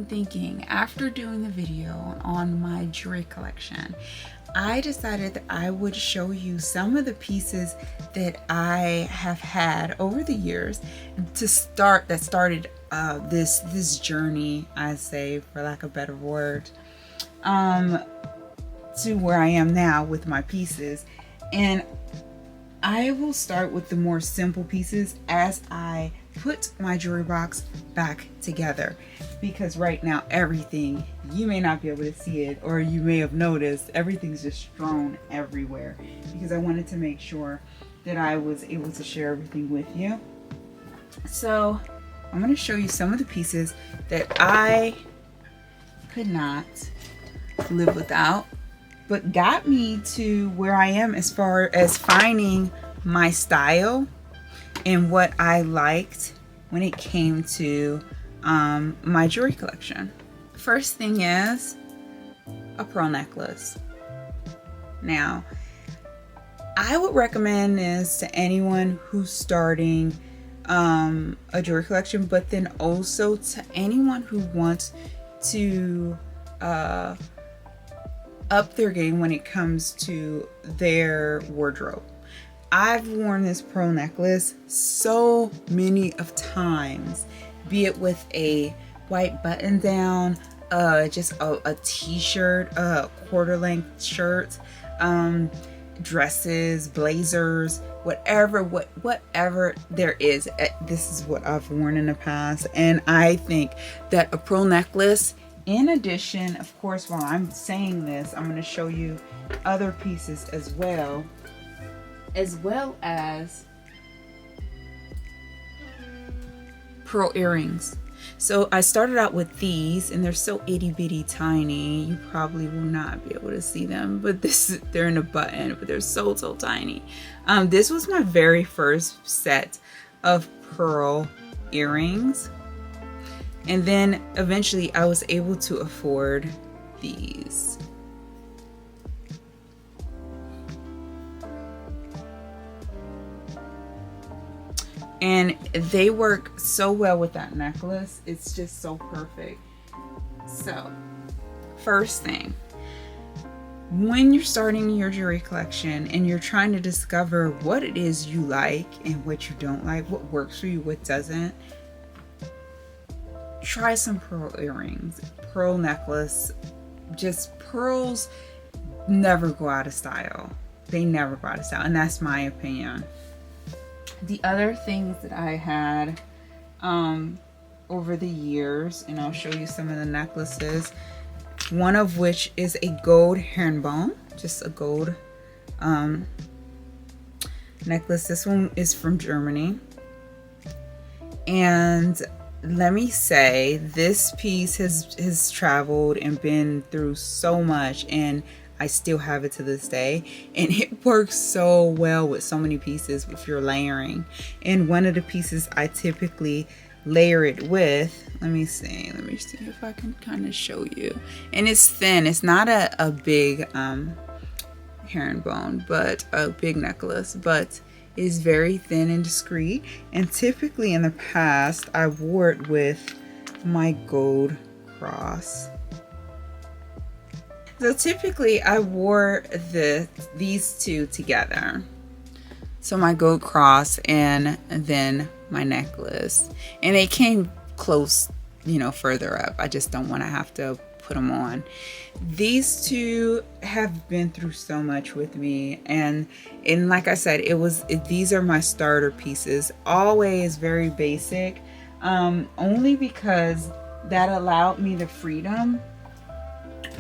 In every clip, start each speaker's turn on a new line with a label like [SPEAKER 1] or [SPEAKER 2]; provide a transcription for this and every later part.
[SPEAKER 1] thinking, after doing the video on my jewelry collection, I decided that I would show you some of the pieces that I have had over the years that started this journey, I say, for lack of better word, to where I am now with my pieces. And I will start with the more simple pieces as I put my jewelry box back together, because right now everything, you may not be able to see it, or you may have noticed everything's just strewn everywhere, because I wanted to make sure that I was able to share everything with you. So I'm going to show you some of the pieces that I could not live without, but got me to where I am as far as finding my style and what I liked when it came to my jewelry collection. First thing is a pearl necklace. Now, I would recommend this to anyone who's starting a jewelry collection, but then also to anyone who wants to up their game when it comes to their wardrobe. I've worn this pearl necklace so many of times, be it with a white button down, just a t-shirt, quarter length shirt, dresses, blazers, whatever there is. This is what I've worn in the past, and I think that a pearl necklace, in addition, of course, while I'm saying this, I'm going to show you other pieces as well as pearl earrings. So I started out with these, and they're so itty bitty tiny, you probably will not be able to see them, but they're in a button, but they're so tiny. This was my very first set of pearl earrings, and then eventually I was able to afford these. And they work so well with that necklace. It's just so perfect. So, first thing, when you're starting your jewelry collection and you're trying to discover what it is you like and what you don't like, what works for you, what doesn't, try some pearl earrings, pearl necklace. Just pearls never go out of style. They never go out of style, and that's my opinion. The other things that I had over the years, and I'll show you some of the necklaces, one of which is a gold herringbone, just a gold necklace. This one is from Germany, and let me say, this piece has traveled and been through so much, and I still have it to this day, and it works so well with so many pieces if you're layering. And one of the pieces I typically layer it with, let me see if I can kind of show you. And it's thin, it's not a big herringbone, but a big necklace, but it is very thin and discreet. And typically in the past, I wore it with my gold cross. So typically I wore these two together. So my gold cross and then my necklace. And they came close, further up. I just don't want to have to put them on. These two have been through so much with me. And like I said, these are my starter pieces. Always very basic. Only because that allowed me the freedom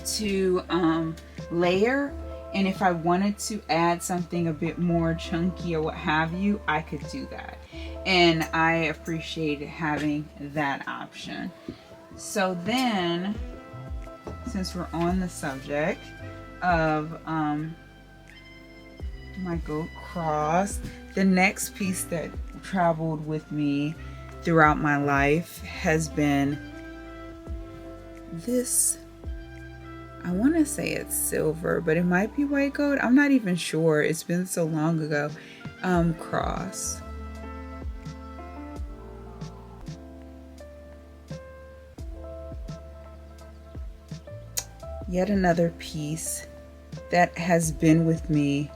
[SPEAKER 1] to layer, and if I wanted to add something a bit more chunky or what have you, I could do that, and I appreciated having that option. So then, since we're on the subject of my gold cross, the next piece that traveled with me throughout my life has been this. I want to say it's silver, but it might be white gold. I'm not even sure. It's been so long ago. Cross. Yet another piece that has been with me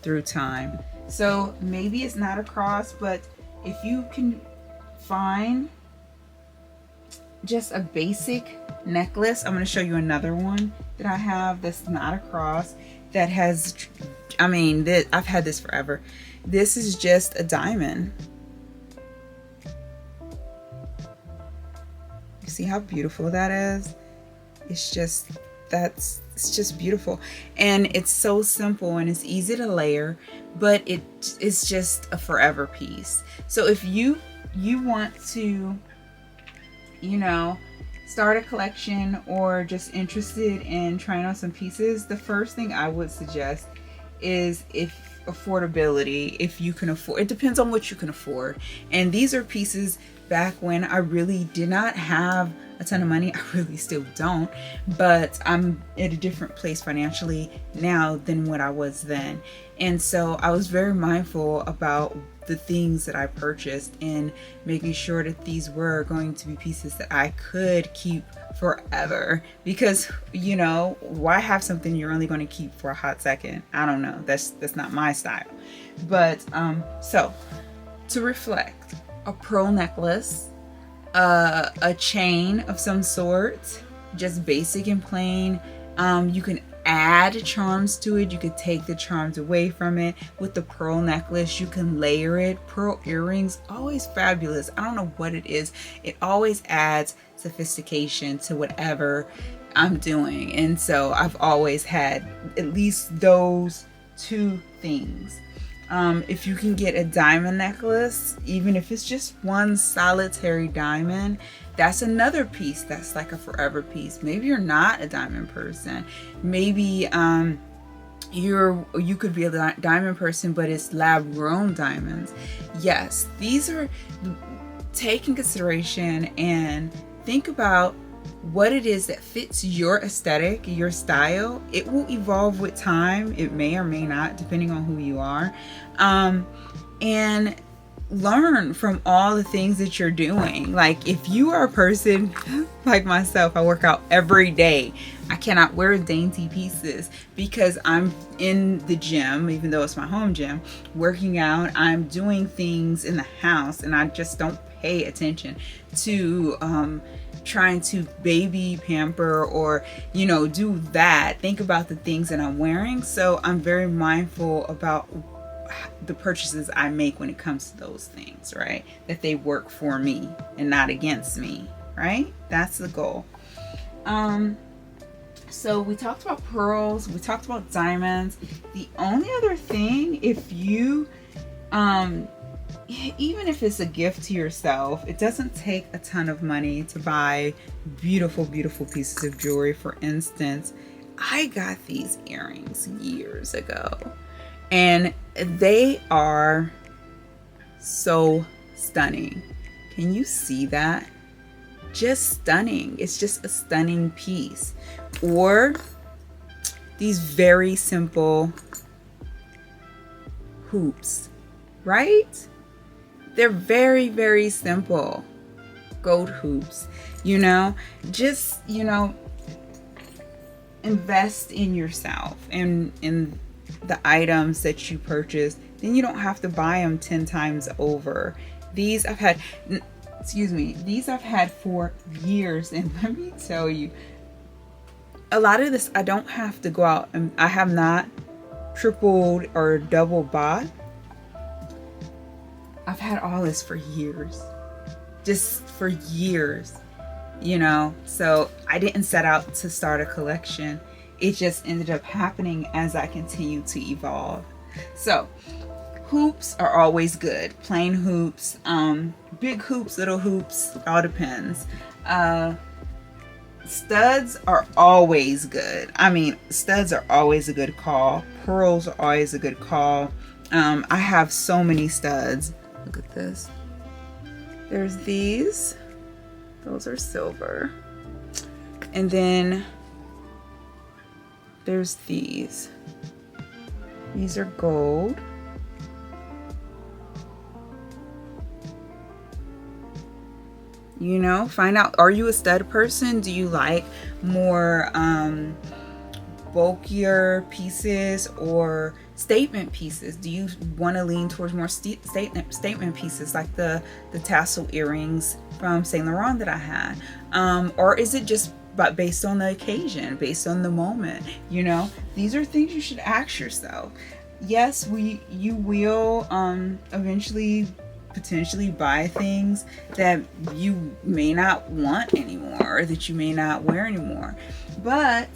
[SPEAKER 1] through time. So maybe it's not a cross, but if you can find just a basic necklace, I'm going to show you another one that I have that's not a cross, that has, I mean, I've had this forever. This is just a diamond. You see how beautiful that is? It's just, it's just beautiful, and it's so simple and it's easy to layer, but it's just a forever piece. So if you want to, you know, start a collection or just interested in trying on some pieces, the first thing I would suggest is, if affordability, if you can afford, it depends on what you can afford. And these are pieces back when I really did not have a ton of money. I really still don't, but I'm at a different place financially now than what I was then. And so I was very mindful about the things that I purchased and making sure that these were going to be pieces that I could keep forever, because, you know, why have something you're only going to keep for a hot second? I don't know, that's not my style. But so to reflect, a pearl necklace, a chain of some sort, just basic and plain. You can add charms to it, you could take the charms away from it. With the pearl necklace, you can layer it. Pearl earrings, always fabulous. I don't know what it is, it always adds sophistication to whatever I'm doing. And so I've always had at least those two things. If you can get a diamond necklace, even if it's just one solitary diamond, that's another piece that's like a forever piece. Maybe you're not a diamond person. Maybe you could be a diamond person, but it's lab grown diamonds. Yes, these are, take in consideration and think about what it is that fits your aesthetic, your style. It will evolve with time. It may or may not, depending on who you are. And learn from all the things that you're doing. Like, if you are a person like myself, I work out every day. I cannot wear dainty pieces because I'm in the gym, even though it's my home gym, working out. I'm doing things in the house, and I just don't pay attention to trying to baby pamper or, you know, do that. Think about the things that I'm wearing. So I'm very mindful about the purchases I make when it comes to those things, right? That they work for me and not against me, right? That's the goal. So we talked about pearls, we talked about diamonds. The only other thing, if you even if it's a gift to yourself, it doesn't take a ton of money to buy beautiful pieces of jewelry. For instance, I got these earrings years ago, and they are so stunning. Can you see that? Just stunning. It's just a stunning piece. Or these very simple hoops, right? They're very simple. Gold hoops, you know, just, you know, invest in yourself and in the items that you purchase. Then you don't have to buy them 10 times over. These I've had, these I've had for years. And let me tell you, a lot of this I don't have to go out, and I have not tripled or double bought. I've had all this for years, just for years, you know. So I didn't set out to start a collection. It just ended up happening as I continue to evolve. So hoops are always good. Plain hoops, big hoops, little hoops, all depends. Studs are always good. I mean, studs are always a good call. Pearls are always a good call. I have so many studs. Look at this. There's these. Those are silver. And then there's these. These are gold. You know, find out, are you a stud person? Do you like more bulkier pieces or statement pieces? Do you want to lean towards more statement pieces like the tassel earrings from Saint Laurent that I had? Or is it just based on the occasion, based on the moment? You know, these are things you should ask yourself. Yes, you will eventually potentially buy things that you may not want anymore or that you may not wear anymore, but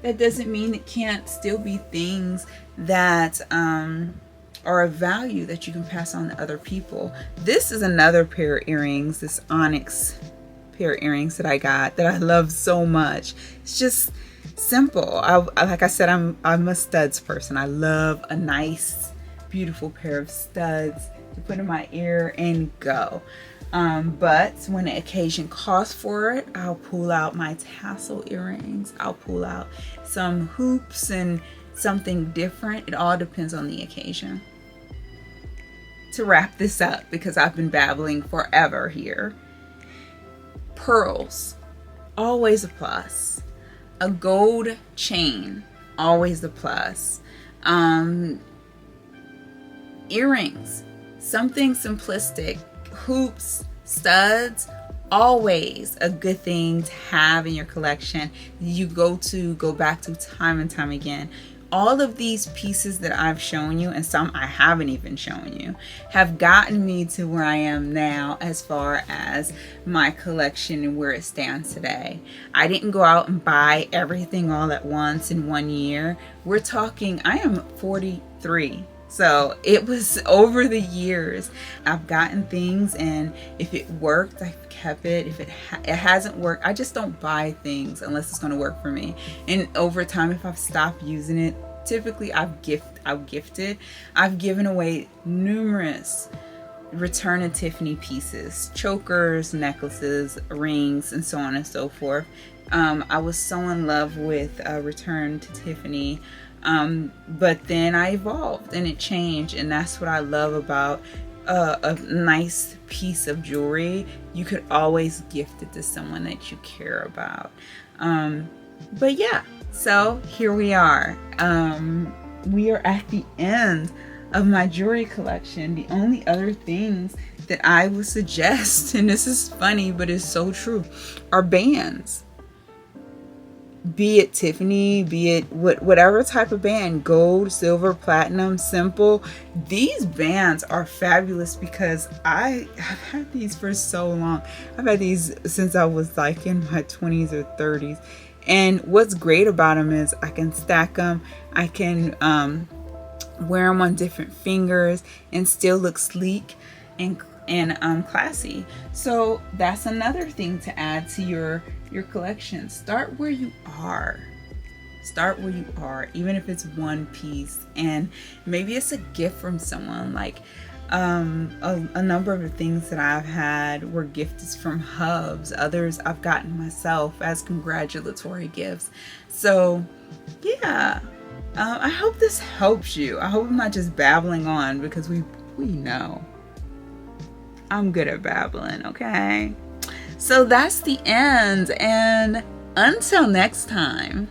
[SPEAKER 1] that doesn't mean it can't still be things that are of value that you can pass on to other people. This is another pair of earrings, this onyx pair of earrings that I got that I love so much. It's just simple. Like I said, I'm a studs person. I love a nice, beautiful pair of studs to put in my ear and go. But when the occasion calls for it, I'll pull out my tassel earrings. I'll pull out some hoops and something different. It all depends on the occasion. To wrap this up, because I've been babbling forever here, pearls, always a plus. A gold chain, always a plus. Earrings, something simplistic. Hoops, studs, always a good thing to have in your collection. You go back to time and time again. All of these pieces that I've shown you, and some I haven't even shown you, have gotten me to where I am now as far as my collection and where it stands today. I didn't go out and buy everything all at once in 1 year. We're talking, I am 43. So it was over the years. I've gotten things, and if it worked, I've kept it. If it hasn't worked, I just don't buy things unless it's going to work for me. And over time, if I've stopped using it, typically I've gifted. I've given away numerous Return to Tiffany pieces, chokers, necklaces, rings, and so on and so forth. I was so in love with Return to Tiffany. But then I evolved and it changed, and that's what I love about a nice piece of jewelry. You could always gift it to someone that you care about. But yeah, so here we are. We are at the end of my jewelry collection. The only other things that I would suggest, and this is funny but it's so true, are bands. Be it Tiffany, be it whatever type of band, gold, silver, platinum, simple. These bands are fabulous because I have had these for so long. I've had these since I was like in my 20s or 30s. And what's great about them is I can stack them. I can wear them on different fingers and still look sleek and classy. So that's another thing to add to your collection. Start where you are. Start where you are, even if it's one piece, and maybe it's a gift from someone. Like a number of the things that I've had were gifts from hubs. Others I've gotten myself as congratulatory gifts. So yeah, I hope this helps you. I hope I'm not just babbling on, because we know I'm good at babbling, okay? So that's the end, and until next time.